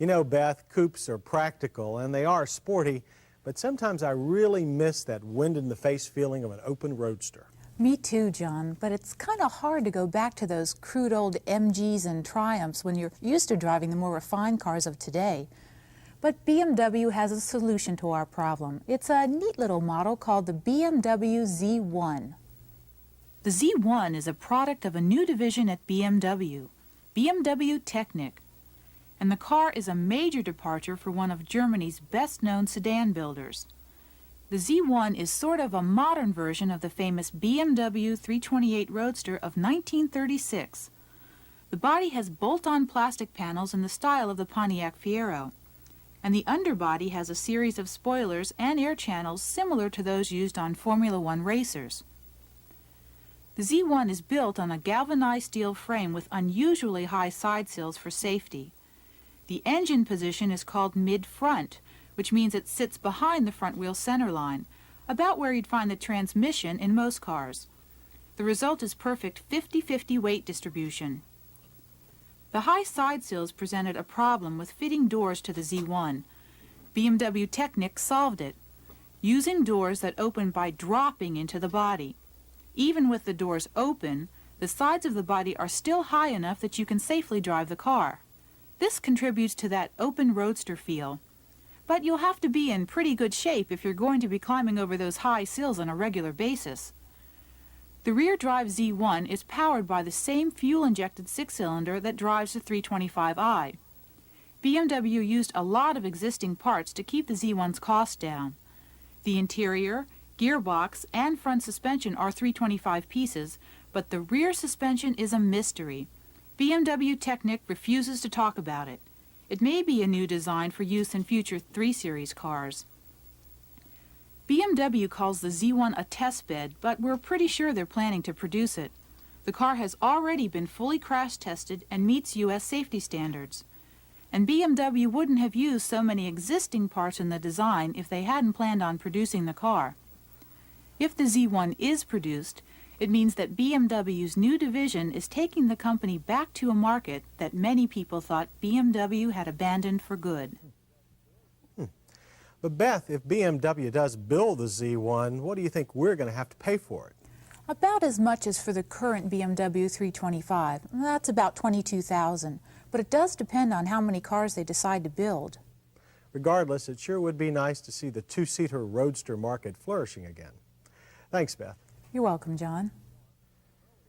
You know, Beth, coupes are practical and they are sporty, but sometimes I really miss that wind-in-the-face feeling of an open roadster. Me too, John, but it's kind of hard to go back to those crude old MGs and Triumphs when you're used to driving the more refined cars of today. But BMW has a solution to our problem. It's a neat little model called the BMW Z1. The Z1 is a product of a new division at BMW, BMW Technik. And the car is a major departure for one of Germany's best-known sedan builders. The Z1 is sort of a modern version of the famous BMW 328 Roadster of 1936. The body has bolt-on plastic panels in the style of the Pontiac Fiero, and the underbody has a series of spoilers and air channels similar to those used on Formula One racers. The Z1 is built on a galvanized steel frame with unusually high side sills for safety. The engine position is called mid-front, which means it sits behind the front wheel center line, about where you'd find the transmission in most cars. The result is perfect 50-50 weight distribution. The high side sills presented a problem with fitting doors to the Z1. BMW Technik solved it, using doors that open by dropping into the body. Even with the doors open, the sides of the body are still high enough that you can safely drive the car. This contributes to that open roadster feel. But you'll have to be in pretty good shape if you're going to be climbing over those high sills on a regular basis. The rear-drive Z1 is powered by the same fuel-injected six-cylinder that drives the 325i. BMW used a lot of existing parts to keep the Z1's cost down. The interior, gearbox, and front suspension are 325 pieces, but the rear suspension is a mystery. BMW Technik refuses to talk about it. It may be a new design for use in future 3 Series cars. BMW calls the Z1 a test bed, but we're pretty sure they're planning to produce it. The car has already been fully crash tested and meets U.S. safety standards. And BMW wouldn't have used so many existing parts in the design if they hadn't planned on producing the car. If the Z1 is produced, it means that BMW's new division is taking the company back to a market that many people thought BMW had abandoned for good. But Beth, if BMW does build the Z1, what do you think we're going to have to pay for it? About as much as for the current BMW 325. That's about $22,000. But it does depend on how many cars they decide to build. Regardless, it sure would be nice to see the two-seater roadster market flourishing again. Thanks, Beth. You're welcome, John.